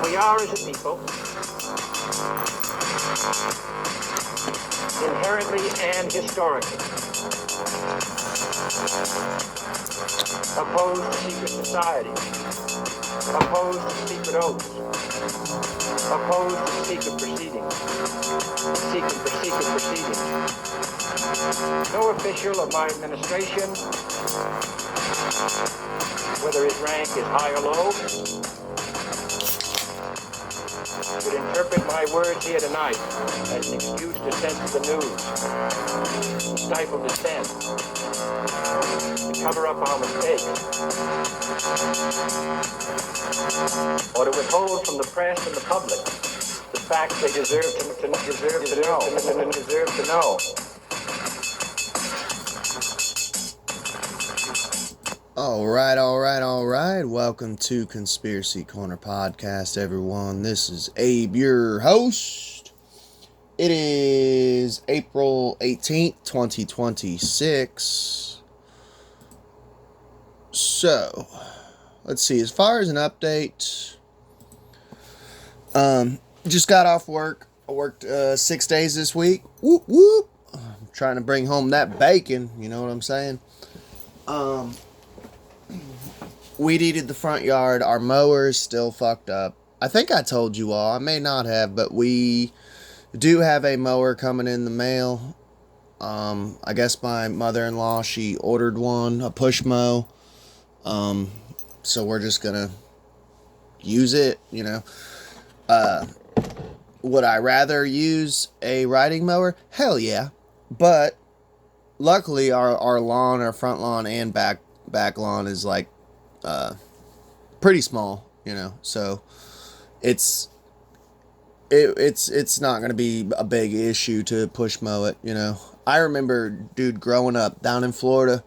we are as a people inherently and historically opposed to secret societies, opposed to secret oaths, opposed to secret proceedings. No official of my administration, whether his rank is high or low, should interpret my words here tonight as an excuse to censor the news, to stifle dissent, to cover up our mistakes, or to withhold from the press and the public the facts they deserve to know. All right. Welcome to Conspiracy Corner Podcast, everyone. This is Abe, your host. It is April 18th, 2026. So, let's see. As far as an update, just got off work. I worked 6 days this week. Whoop, whoop. I'm trying to bring home that bacon, you know what I'm saying? Weed eated the front yard. Our mower is still fucked up. I think I told you all. I may not have, but we do have a mower coming in the mail. I guess my mother-in-law, she ordered one, a push mow. So we're just gonna use it, you know. Would I rather use a riding mower? Hell yeah. But luckily our lawn, our front lawn and back lawn is like pretty small, you know, so it's not gonna be a big issue to push mow it, you know. I remember, dude, growing up down in Florida,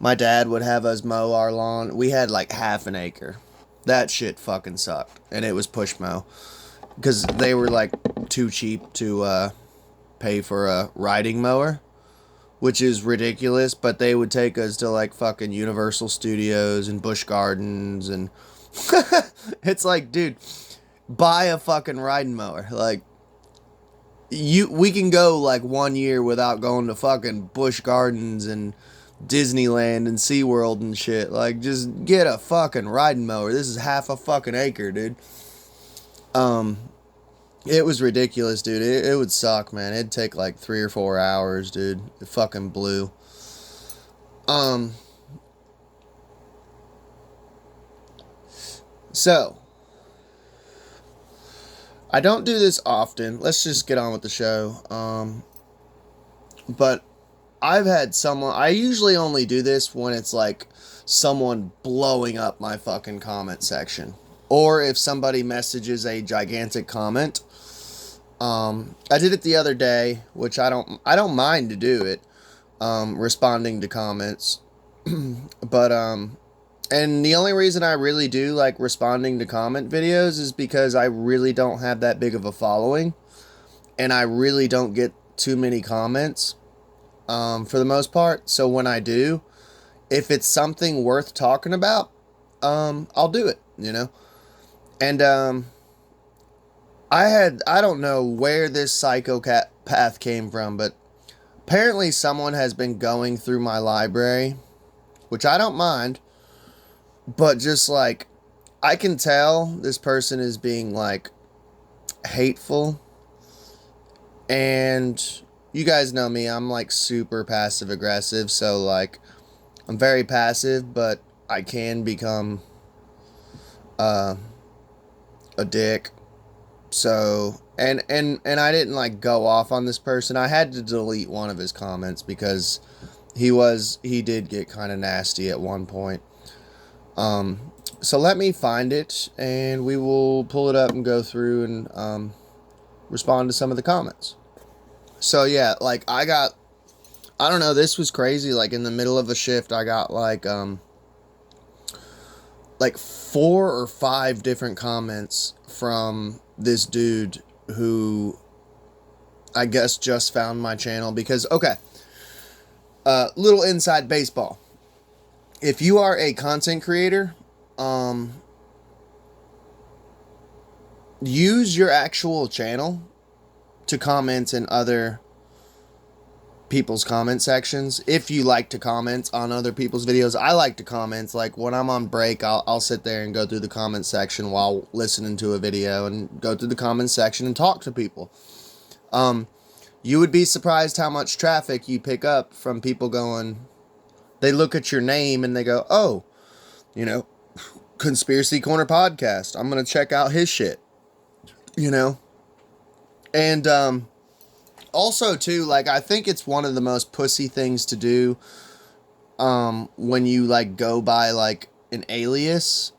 my dad would have us mow our lawn. We had like half an acre. That shit fucking sucked, and it was push mow because they were like too cheap to pay for a riding mower, which is ridiculous, but they would take us to like fucking Universal Studios and Busch Gardens, and it's like, dude, buy a fucking riding mower. Like, we can go like 1 year without going to fucking Busch Gardens and Disneyland and SeaWorld and shit. Like, just get a fucking riding mower. This is half a fucking acre, dude. It was ridiculous, dude. It would suck, man. It'd take like 3 or 4 hours, dude. It fucking blew. So, I don't do this often. Let's just get on with the show. But I've had someone... I usually only do this when it's like someone blowing up my fucking comment section. Or if somebody messages a gigantic comment. I did it the other day, which I don't mind to do it, responding to comments, but, and the only reason I really do like responding to comment videos is because I really don't have that big of a following, and I really don't get too many comments, for the most part. So when I do, if it's something worth talking about, I'll do it, you know, and, I don't know where this psychopath came from, but apparently someone has been going through my library, which I don't mind, but just like, I can tell this person is being like hateful, and you guys know me, I'm like super passive aggressive, so like, I'm very passive, but I can become a dick. So, and I didn't like go off on this person. I had to delete one of his comments because he did get kind of nasty at one point. So let me find it and we will pull it up and go through and respond to some of the comments. So yeah, like I don't know, this was crazy. Like in the middle of a shift, I got like 4 or 5 different comments from this dude who I guess just found my channel because, okay, little inside baseball. If you are a content creator, use your actual channel to comment in other people's comment sections. If you like to comment on other people's videos, I like to comment. Like when I'm on break, I'll sit there and go through the comment section while listening to a video and go through the comment section and talk to people. You would be surprised how much traffic you pick up from people going, they look at your name and they go, oh, you know, Conspiracy Corner Podcast, I'm going to check out his shit, you know? And, also too, like, I think it's one of the most pussy things to do, when you, like, go by, like, an alias.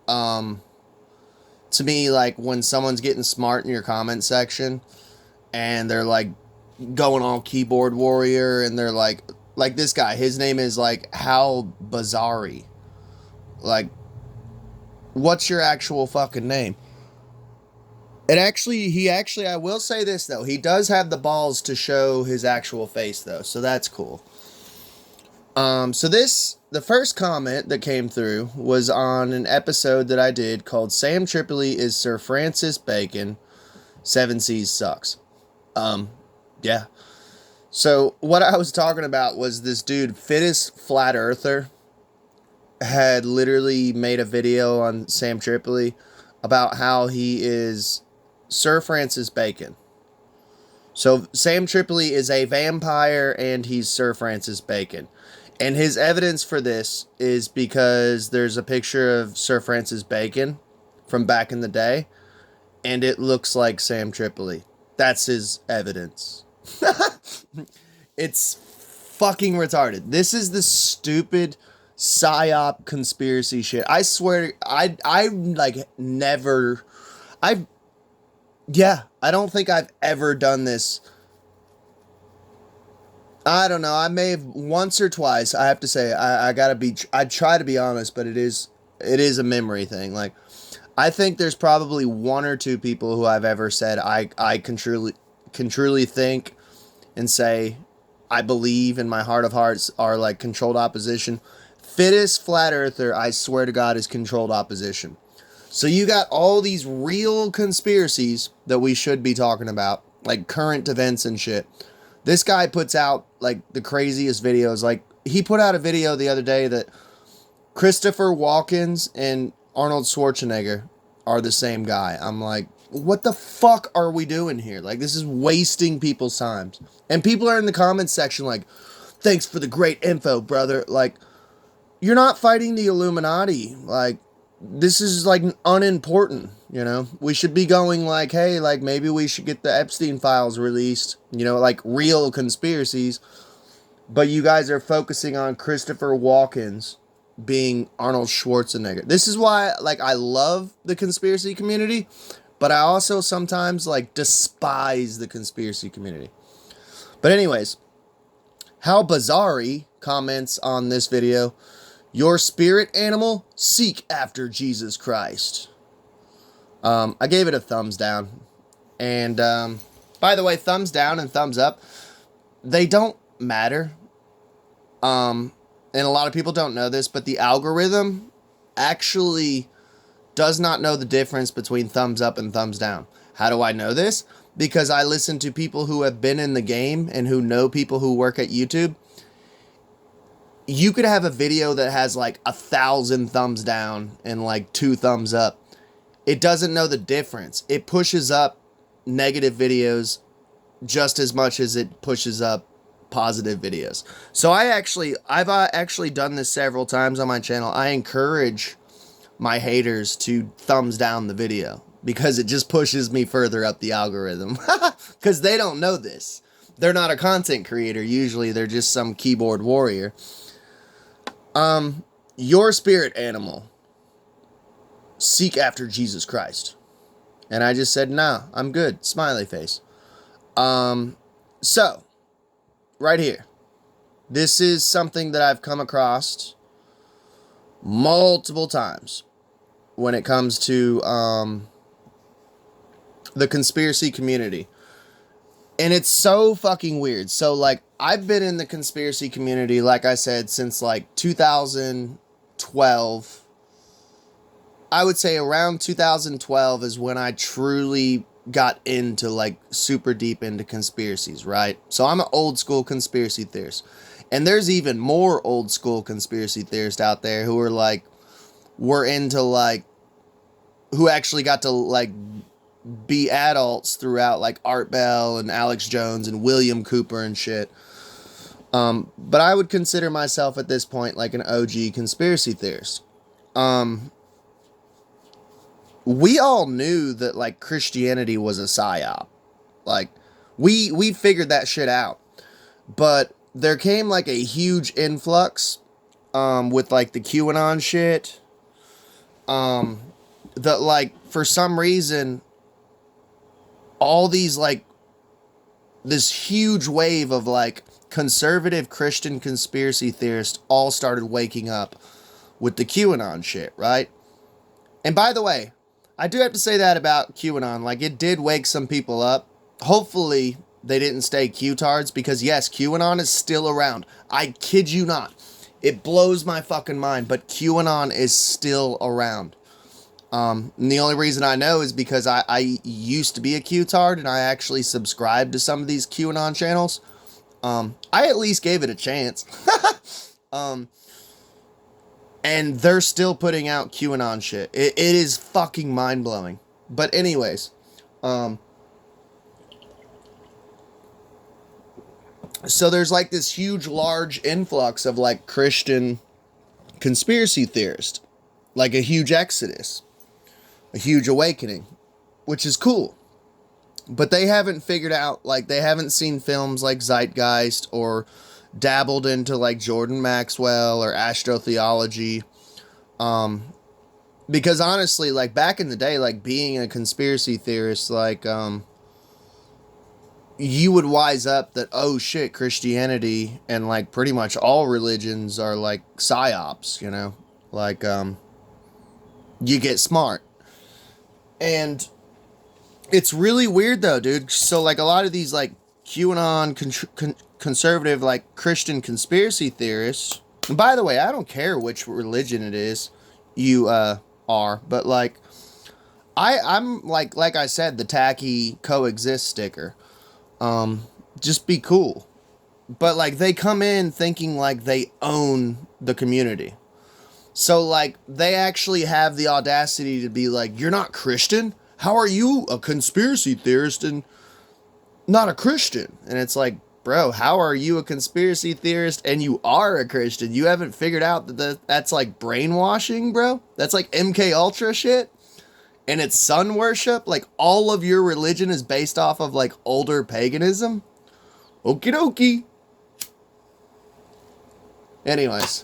To me, like, when someone's getting smart in your comment section, and they're, like, going all keyboard warrior, and they're, like this guy, his name is, like, HOWBAZARY. Like, what's your actual fucking name? And actually, I will say this, though. He does have the balls to show his actual face, though. So that's cool. The first comment that came through was on an episode that I did called Sam Tripoli is Sir Francis Bacon. 7 Seas sucks. Yeah. So what I was talking about was this dude, Fittest Flat Earther, had literally made a video on Sam Tripoli about how he is Sir Francis Bacon. So Sam Tripoli is a vampire and he's Sir Francis Bacon. And his evidence for this is because there's a picture of Sir Francis Bacon from back in the day, and it looks like Sam Tripoli. That's his evidence. It's fucking retarded. This is the stupid psyop conspiracy shit. I swear, I don't think I've ever done this. I don't know. I may have once or twice. I have to say, I try to be honest, but it is a memory thing. Like, I think there's probably 1 or 2 people who I've ever said I can truly think and say I believe in my heart of hearts are like controlled opposition. Fittest Flat Earther, I swear to God, is controlled opposition. So you got all these real conspiracies that we should be talking about, like current events and shit. This guy puts out like the craziest videos. Like, he put out a video the other day that Christopher Walken and Arnold Schwarzenegger are the same guy. I'm like, what the fuck are we doing here? Like, this is wasting people's times. And people are in the comments section like, thanks for the great info, brother. Like, you're not fighting the Illuminati. Like, this is like unimportant, you know? We should be going like, hey, like maybe we should get the Epstein files released, you know, like real conspiracies. But you guys are focusing on Christopher Walken's being Arnold Schwarzenegger. This is why, like, I love the conspiracy community, but I also sometimes like despise the conspiracy community. But anyways, HOWBAZARY comments on this video, your spirit animal, seek after Jesus Christ. I gave it a thumbs down. And by the way, thumbs down and thumbs up, they don't matter. And a lot of people don't know this, but the algorithm actually does not know the difference between thumbs up and thumbs down. How do I know this? Because I listen to people who have been in the game and who know people who work at YouTube. You could have a video that has like 1,000 thumbs down and like 2 thumbs up. It doesn't know the difference. It pushes up negative videos just as much as it pushes up positive videos. So I've actually done this several times on my channel. I encourage my haters to thumbs down the video because it just pushes me further up the algorithm. Because they don't know this. They're not a content creator. Usually they're just some keyboard warrior. Your spirit animal, seek after Jesus Christ. And I just said, nah, I'm good. Smiley face. So, right here. This is something that I've come across multiple times when it comes to, the conspiracy community. And it's so fucking weird. So, like, I've been in the conspiracy community, like I said, since, like, 2012. I would say around 2012 is when I truly got into like super deep into conspiracies, right? So I'm an old school conspiracy theorist. And there's even more old school conspiracy theorists out there who are like, were into like, who actually got to like be adults throughout like Art Bell and Alex Jones and William Cooper and shit. But I would consider myself at this point like an OG conspiracy theorist. We all knew that like Christianity was a psyop. Like we figured that shit out. But there came like a huge influx with like the QAnon shit. That like for some reason all these like this huge wave of like conservative Christian conspiracy theorists all started waking up with the QAnon shit, right? And by the way, I do have to say that about QAnon. Like, it did wake some people up. Hopefully, they didn't stay Q-tards, because yes, QAnon is still around. I kid you not. It blows my fucking mind, but QAnon is still around. And the only reason I know is because I used to be a Q-tard, and I actually subscribed to some of these QAnon channels. I at least gave it a chance. And they're still putting out QAnon shit. It is fucking mind-blowing. But anyways, so there's like this huge, large influx of like Christian conspiracy theorists. Like a huge exodus. A huge awakening. Which is cool. But they haven't figured out, like, they haven't seen films like Zeitgeist or dabbled into like Jordan Maxwell or astrotheology. Because honestly, like back in the day, like being a conspiracy theorist, like, you would wise up that, oh shit, Christianity and like pretty much all religions are like psyops, you know, like, you get smart. And it's really weird though, dude. So like a lot of these like QAnon conservative like Christian conspiracy theorists, and by the way, I don't care which religion it is you are, but like I'm like I said, the tacky coexist sticker. Just be cool. But like they come in thinking like they own the community. So like they actually have the audacity to be like, you're not Christian? How are you a conspiracy theorist and not a Christian? And it's like, bro, how are you a conspiracy theorist and you are a Christian? You haven't figured out that that's like brainwashing, bro? That's like MK Ultra shit? And it's sun worship? Like all of your religion is based off of like older paganism? Okie dokie. Anyways.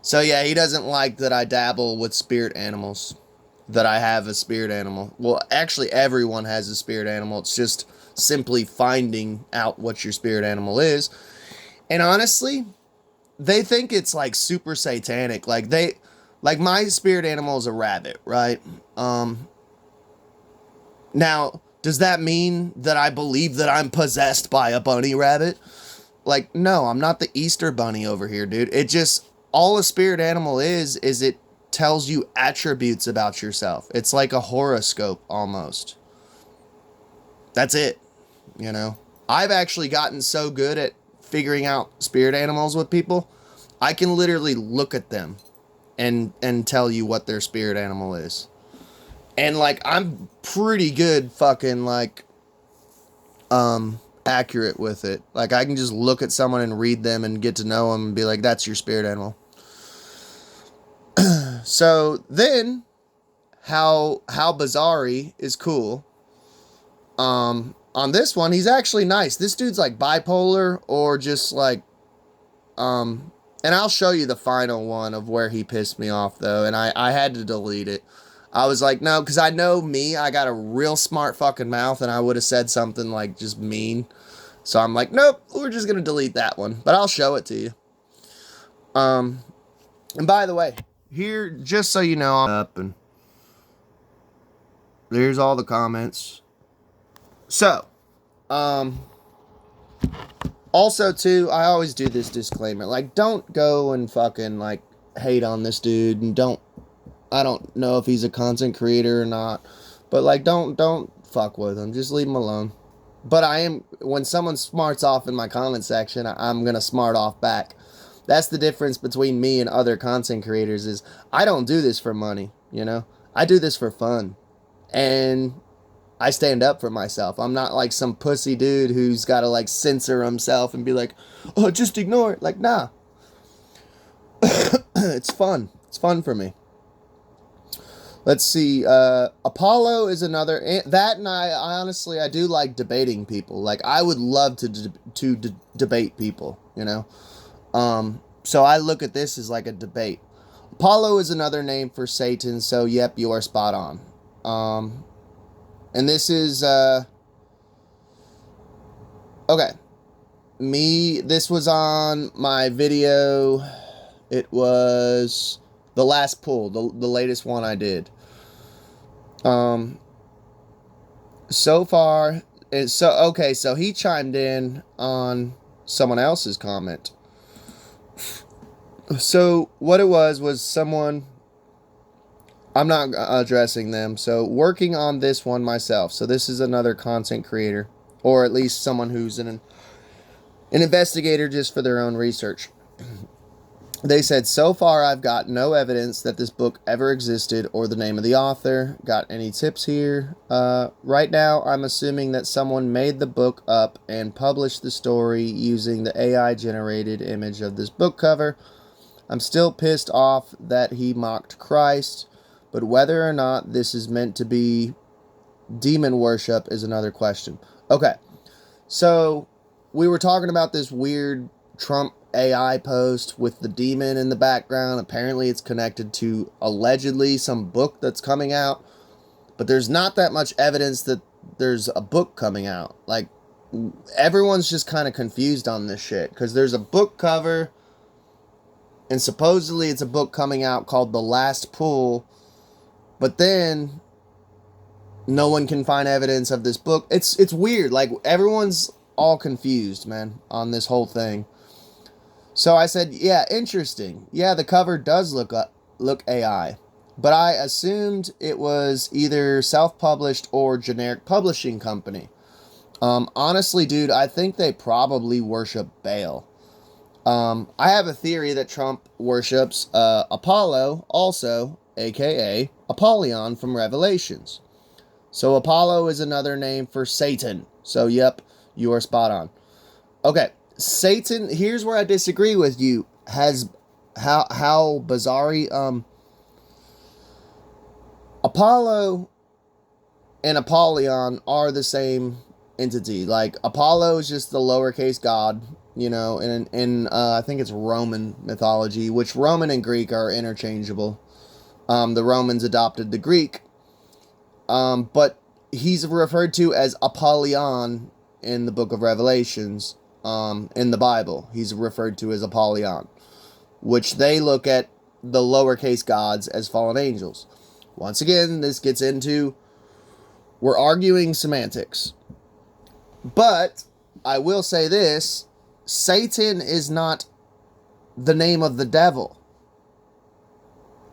So yeah, he doesn't like that I dabble with spirit animals. That I have a spirit animal. Well, actually everyone has a spirit animal. It's just simply finding out what your spirit animal is. And honestly, they think it's like super satanic. Like my spirit animal is a rabbit, right? Now, does that mean that I believe that I'm possessed by a bunny rabbit? Like, no, I'm not the Easter bunny over here, dude. It just, all a spirit animal is it tells you attributes about yourself. It's like a horoscope almost. That's it. You know, I've actually gotten so good at figuring out spirit animals with people. I can literally look at them and tell you what their spirit animal is. And like I'm pretty good fucking like accurate with it. Like I can just look at someone and read them and get to know them and be like, that's your spirit animal. So then, HOWBAZARY is cool. On this one, he's actually nice. This dude's like bipolar or just like, and I'll show you the final one of where he pissed me off though, and I had to delete it. I was like, no, because I know me, I got a real smart fucking mouth, and I would have said something like just mean. So I'm like, nope, we're just gonna delete that one, but I'll show it to you. And by the way, here, just so you know, I'm up and there's all the comments. So, also too, I always do this disclaimer, like, don't go and fucking, like, hate on this dude, and don't, I don't know if he's a content creator or not. But, like, don't fuck with him. Just leave him alone. But when someone smarts off in my comment section, I'm going to smart off back. That's the difference between me and other content creators is I don't do this for money, you know? I do this for fun. And I stand up for myself. I'm not like some pussy dude who's got to like censor himself and be like, oh, just ignore it. Like, nah. It's fun. It's fun for me. Let's see. Apollo is another. That and I honestly, I do like debating people. Like, I would love to debate people, you know? So I look at this as like a debate. Apollo is another name for Satan, so yep, you are spot on. And this is, okay. This was on my video. It was the last pull, the latest one I did. So far, so he chimed in on someone else's comment. So what it was someone, I'm not addressing them, so working on this one myself. So this is another content creator, or at least someone who's an investigator just for their own research. They said, so far I've got no evidence that this book ever existed or the name of the author. Got any tips here? Right now, I'm assuming that someone made the book up and published the story using the AI-generated image of this book cover. I'm still pissed off that he mocked Christ, but whether or not this is meant to be demon worship is another question. Okay, so we were talking about this weird Trump AI post with the demon in the background. Apparently it's connected to allegedly some book that's coming out, but there's not that much evidence that there's a book coming out. Like, everyone's just kind of confused on this shit because there's a book cover and supposedly it's a book coming out called The Last Pull, but then no one can find evidence of this book. It's weird. Like, everyone's all confused, man, on this whole thing. So I said, yeah, interesting. Yeah, the cover does look AI. But I assumed it was either self-published or generic publishing company. Honestly, dude, I think they probably worship Baal. I have a theory that Trump worships Apollo also, a.k.a. Apollyon from Revelations. So Apollo is another name for Satan. So, yep, you are spot on. Okay. Satan, here's where I disagree with you. HOWBAZARY, Apollo and Apollyon are the same entity. Like, Apollo is just the lowercase god, you know, in I think it's Roman mythology, which Roman and Greek are interchangeable. The Romans adopted the Greek, but he's referred to as Apollyon in the book of Revelations. In the Bible, he's referred to as Apollyon, which they look at the lowercase gods as fallen angels. Once again, this gets into, we're arguing semantics. But I will say this, Satan is not the name of the devil.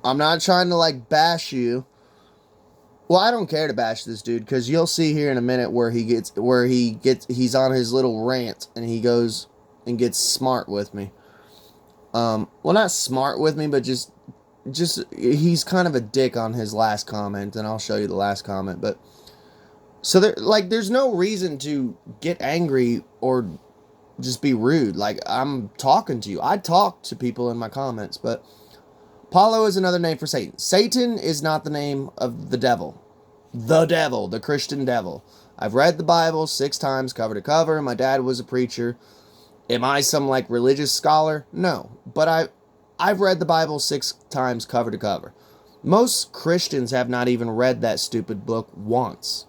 I'm not trying to like bash you. Well, I don't care to bash this dude because you'll see here in a minute where he's on his little rant and he goes and gets smart with me. Well, not smart with me, but just he's kind of a dick on his last comment, and I'll show you the last comment. But so there's no reason to get angry or just be rude. Like, I'm talking to you. I talk to people in my comments, but Apollo is another name for Satan. Satan is not the name of the devil. The devil, the Christian devil. I've read the Bible 6 times cover to cover. My dad was a preacher. Am I some like religious scholar? No. But I've read the Bible 6 times cover to cover. Most Christians have not even read that stupid book once.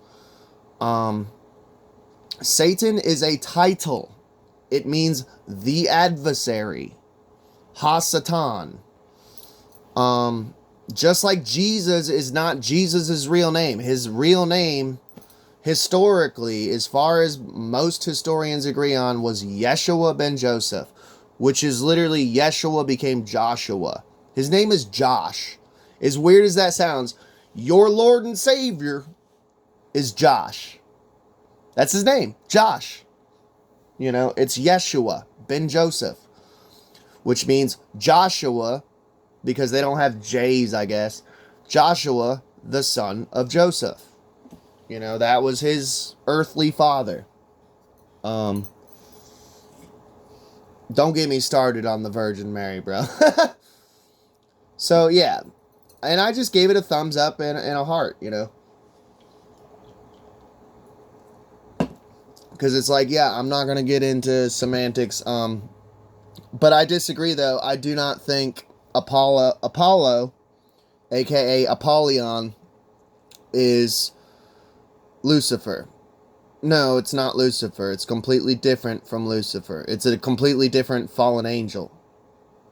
Satan is a title. It means the adversary. Ha-Satan. Just like Jesus is not Jesus' real name. His real name, historically, as far as most historians agree on, was Yeshua ben Joseph, which is literally Yeshua became Joshua. His name is Josh. As weird as that sounds, your Lord and Savior is Josh. That's his name, Josh. You know, it's Yeshua ben Joseph, which means Joshua, because they don't have J's, I guess. Joshua, the son of Joseph. You know, that was his earthly father. Don't get me started on the Virgin Mary, bro. So, yeah. And I just gave it a thumbs up and a heart, you know. Because it's like, yeah, I'm not going to get into semantics. But I disagree, though. I do not think Apollo, a.k.a. Apollyon, is Lucifer. No, it's not Lucifer. It's completely different from Lucifer. It's a completely different fallen angel.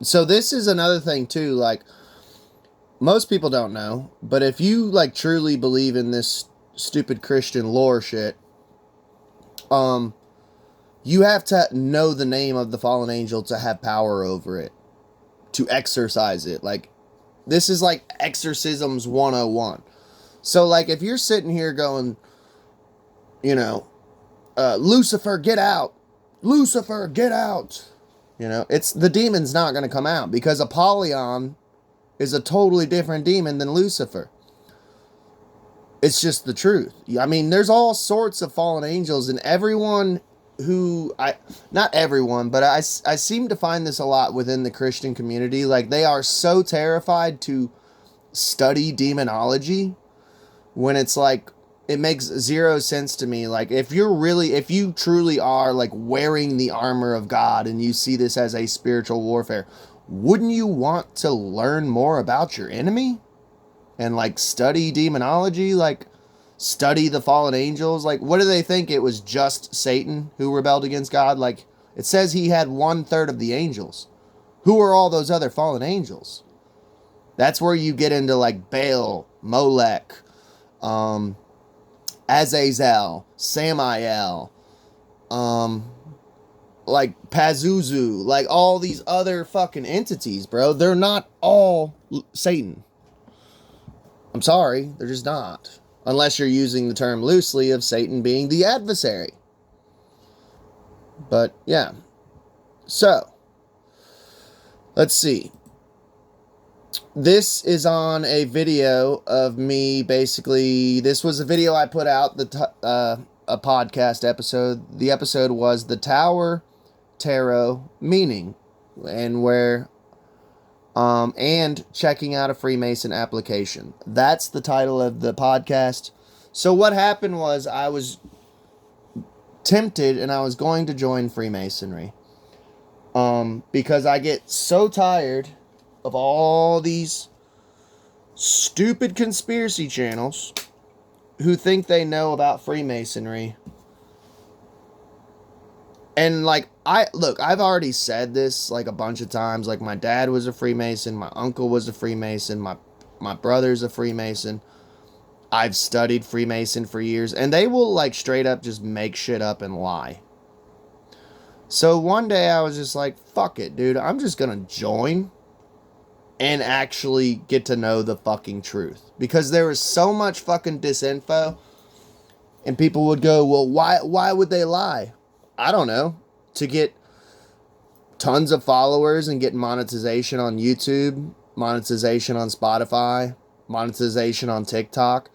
So this is another thing, too. Like, most people don't know. But if you, like, truly believe in this stupid Christian lore shit, you have to know the name of the fallen angel to have power over it, to exorcise it. Like, this is like exorcisms 101. So, like, if you're sitting here going, you know, Lucifer, get out. Lucifer, get out. You know, it's the demon's not going to come out because Apollyon is a totally different demon than Lucifer. It's just the truth. I mean, there's all sorts of fallen angels, and everyone who, not everyone, but I seem to find this a lot within the Christian community. Like, they are so terrified to study demonology when it's like, it makes zero sense to me. Like, if you truly are, like, wearing the armor of God and you see this as a spiritual warfare, wouldn't you want to learn more about your enemy? And, like, study demonology? Like, study the fallen angels? Like, what do they think? It was just Satan who rebelled against God? Like, it says he had 1/3 of the angels. Who are all those other fallen angels? That's where you get into, like, Baal, Molech, Azazel, Samael, like Pazuzu, like all these other fucking entities, bro. They're not all Satan. I'm sorry, they're just not. Unless you're using the term loosely of Satan being the adversary. But, yeah. So, let's see. This is on a video of me, basically. This was a video I put out, a podcast episode. The episode was The Tower Tarot Meaning. And checking out a Freemason application. That's the title of the podcast. So what happened was I was tempted and I was going to join Freemasonry. Because I get so tired of all these stupid conspiracy channels who think they know about Freemasonry. And, like, I've already said this, like, a bunch of times. Like, my dad was a Freemason. My uncle was a Freemason. My brother's a Freemason. I've studied Freemason for years. And they will, like, straight up just make shit up and lie. So, one day I was just like, fuck it, dude. I'm just gonna join and actually get to know the fucking truth. Because there was so much fucking disinfo. And people would go, well, why would they lie? I don't know. To get tons of followers and get monetization on YouTube, monetization on Spotify, monetization on TikTok,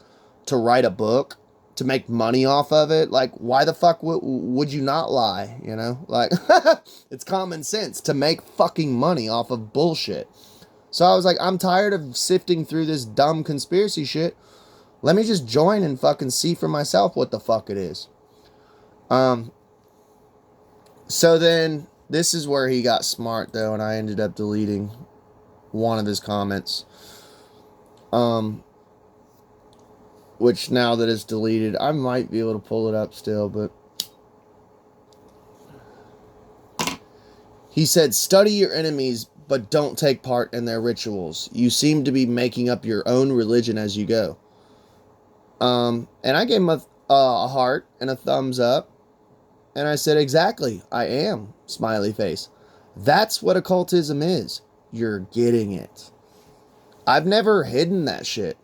to write a book, to make money off of it. Like, why the fuck would you not lie, you know? Like, it's common sense to make fucking money off of bullshit. So I was like, I'm tired of sifting through this dumb conspiracy shit. Let me just join and fucking see for myself what the fuck it is. So then, this is where he got smart, though, and I ended up deleting one of his comments. Which, now that it's deleted, I might be able to pull it up still, but... He said, study your enemies, but don't take part in their rituals. You seem to be making up your own religion as you go. And I gave him a heart and a thumbs up. And I said, exactly, I am, smiley face. That's what occultism is. You're getting it. I've never hidden that shit.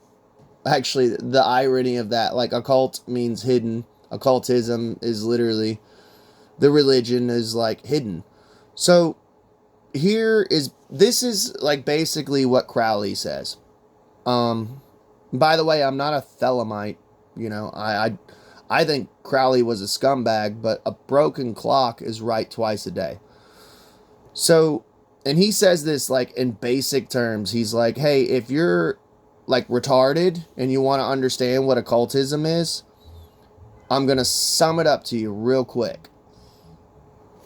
Actually, the irony of that, like, occult means hidden. Occultism is literally, the religion is like hidden. So this is like basically what Crowley says. By the way, I'm not a Thelemite. You know, I think Crowley was a scumbag, but a broken clock is right twice a day. So, and he says this like in basic terms. He's like, hey, if you're like retarded and you want to understand what occultism is, I'm going to sum it up to you real quick.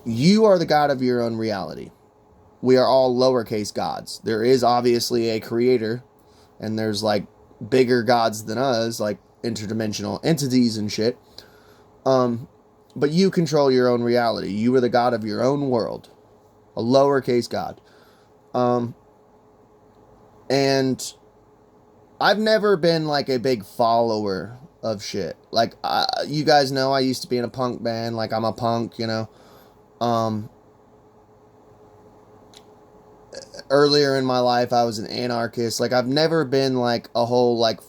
You are the god of your own reality. We are all lowercase gods. There is obviously a creator, and there's like bigger gods than us, like interdimensional entities and shit. But you control your own reality. You are the god of your own world. A lowercase god. And I've never been like a big follower of shit. Like, you guys know I used to be in a punk band. Like, I'm a punk, you know. Earlier in my life, I was an anarchist. Like, I've never been like a whole like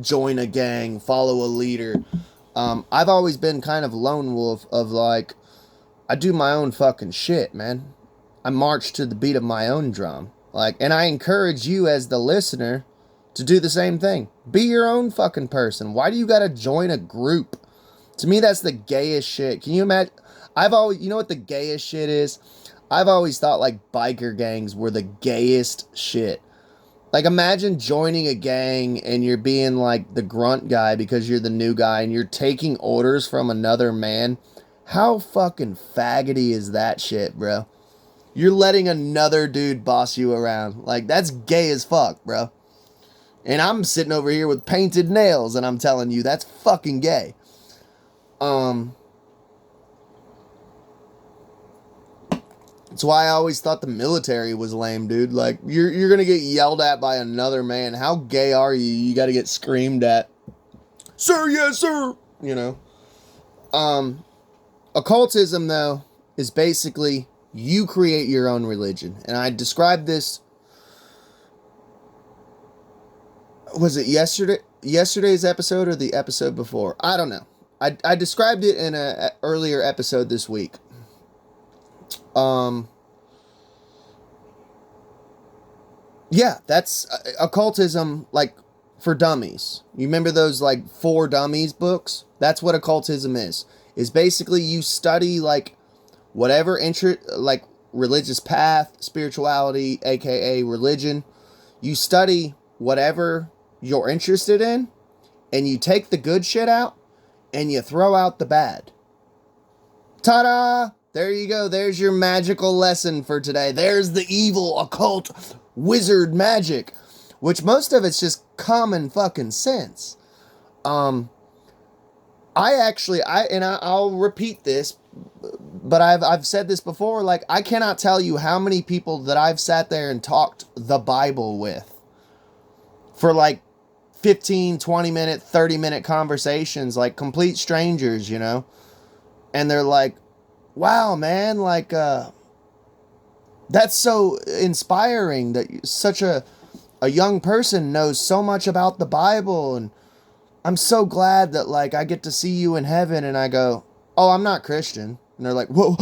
join a gang, follow a leader. I've always been kind of lone wolf of like, I do my own fucking shit, man. I march to the beat of my own drum. Like, and I encourage you as the listener to do the same thing. Be your own fucking person. Why do you gotta join a group? To me, that's the gayest shit. Can you imagine? You know what the gayest shit is? I've always thought like biker gangs were the gayest shit. Like, imagine joining a gang and you're being like the grunt guy because you're the new guy and you're taking orders from another man. How fucking faggoty is that shit, bro? You're letting another dude boss you around. Like, that's gay as fuck, bro. And I'm sitting over here with painted nails and I'm telling you, that's fucking gay. That's why I always thought the military was lame, dude. Like, you're gonna get yelled at by another man. How gay are you? You gotta get screamed at. Sir, yes, sir. You know. Occultism, though, is basically you create your own religion. And I described this, was it yesterday's episode or the episode before? I don't know. I described it in an earlier episode this week. Yeah, that's occultism, like, for dummies. You remember those, like, For Dummies books? That's what occultism is. Is basically you study, like, whatever like, religious path, spirituality, aka religion. You study whatever you're interested in, and you take the good shit out, and you throw out the bad. Ta-da! There you go. There's your magical lesson for today. There's the evil, occult, wizard magic, which most of it's just common fucking sense. I'll repeat this, but I've said this before. Like, I cannot tell you how many people that I've sat there and talked the Bible with for like 15, 20 minute, 30-minute conversations, like complete strangers, you know, and they're like, wow, man, like, that's so inspiring that such a young person knows so much about the Bible, and I'm so glad that, like, I get to see you in heaven. And I go, oh, I'm not Christian. And they're like, whoa,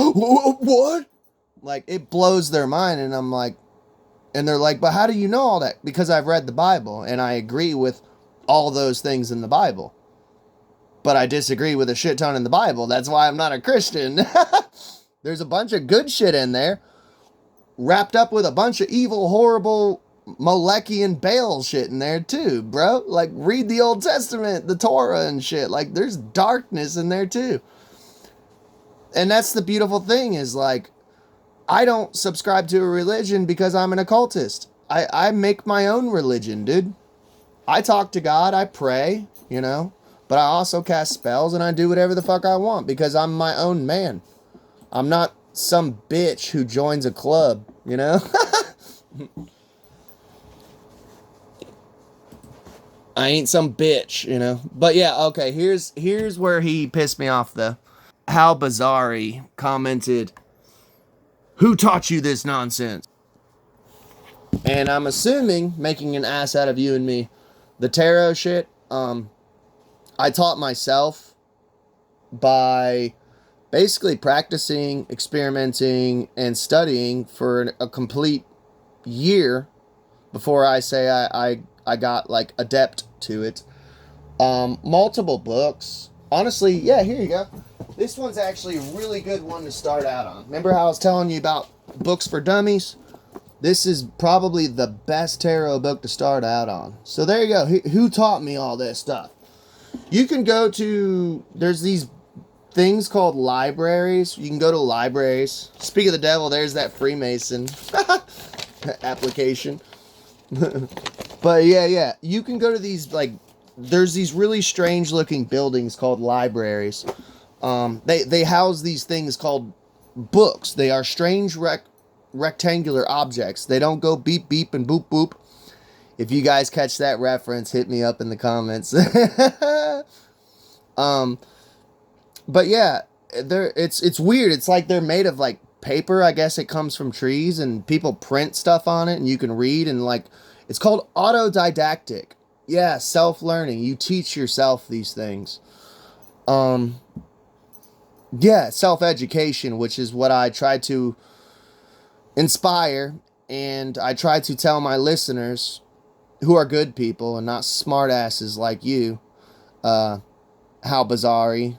what? Like, it blows their mind. And I'm like, and they're like, but how do you know all that? Because I've read the Bible, and I agree with all those things in the Bible. But I disagree with a shit ton in the Bible. That's why I'm not a Christian. There's a bunch of good shit in there, wrapped up with a bunch of evil, horrible, Molekian Baal shit in there too, bro. Like, read the Old Testament, the Torah and shit. Like, there's darkness in there too. And that's the beautiful thing is, like, I don't subscribe to a religion because I'm an occultist. I make my own religion, dude. I talk to God, I pray, you know, but I also cast spells and I do whatever the fuck I want because I'm my own man. I'm not some bitch who joins a club, you know? I ain't some bitch, you know? But yeah, okay, here's where he pissed me off, though. HOWBAZARY commented, who taught you this nonsense? And I'm assuming, making an ass out of you and me, the tarot shit, I taught myself by basically practicing, experimenting, and studying for a complete year before I say I got like adept to it. Multiple books. Honestly, yeah, here you go. This one's actually a really good one to start out on. Remember how I was telling you about books for dummies? This is probably the best tarot book to start out on. So there you go. Who taught me all this stuff? You can go to, there's these things called libraries. You can go to libraries. Speak of the devil, there's that Freemason application. But yeah. You can go to these, like, there's these really strange looking buildings called libraries. They house these things called books. They are strange rectangular objects. They don't go beep beep and boop boop. If you guys catch that reference, hit me up in the comments. But yeah, it's weird. It's like they're made of like paper. I guess it comes from trees, and people print stuff on it, and you can read, and like it's called autodidactic. Yeah, self-learning. You teach yourself these things. Yeah, self-education, which is what I try to inspire, and I try to tell my listeners, who are good people and not smartasses like you, HOWBAZARY,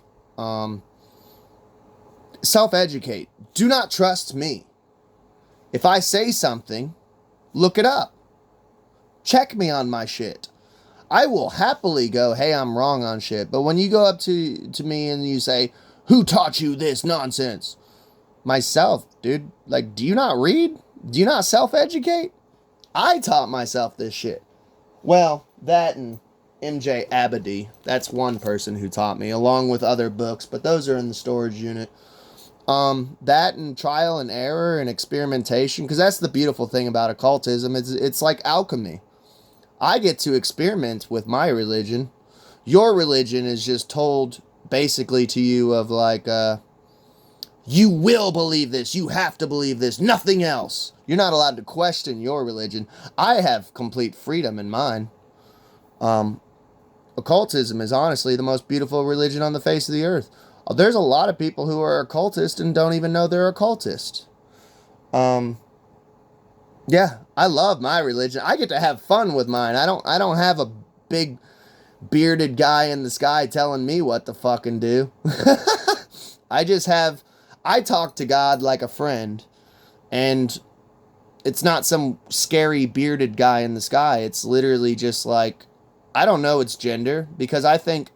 self-educate. Do not trust me. If I say something, look it up. Check me on my shit. I will happily go, hey, I'm wrong on shit. But when you go up to me and you say, who taught you this nonsense? Myself, dude. Like, do you not read? Do you not self-educate? I taught myself this shit. Well, that and MJ Abadi. That's one person who taught me, along with other books, but those are in the storage unit. That and trial and error and experimentation, because that's the beautiful thing about occultism. It's like alchemy. I get to experiment with my religion. Your religion is just told basically to you of like, you will believe this. You have to believe this. Nothing else. You're not allowed to question your religion. I have complete freedom in mine. Occultism is honestly the most beautiful religion on the face of the earth. There's a lot of people who are occultists and don't even know they're occultists. Yeah, I love my religion. I get to have fun with mine. I don't have a big bearded guy in the sky telling me what to fucking do. I talk to God like a friend, and it's not some scary bearded guy in the sky. It's literally just like, I don't know its gender, because I think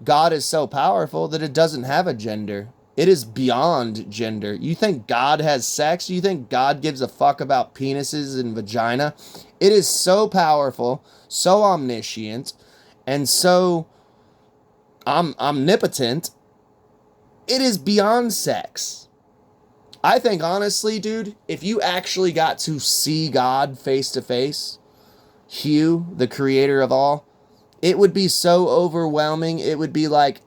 God is so powerful that it doesn't have a gender. It is beyond gender. You think God has sex? You think God gives a fuck about penises and vagina? It is so powerful, so omniscient, and so omnipotent. It is beyond sex. I think, honestly, dude, if you actually got to see God face to face, Hugh, the creator of all, it would be so overwhelming. It would be like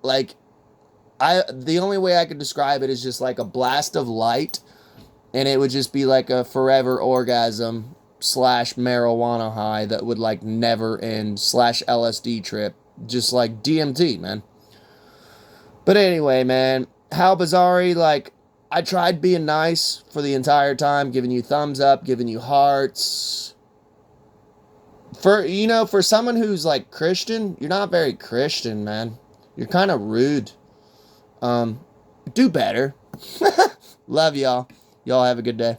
the only way I could describe it is just like a blast of light, and it would just be like a forever orgasm / marijuana high that would like never end / LSD trip, just like DMT, man. But anyway, man, HOWBAZARY, like, I tried being nice for the entire time, giving you thumbs up, giving you hearts. For someone who's like Christian, you're not very Christian, man. You're kind of rude. Do better. Love y'all. Y'all have a good day.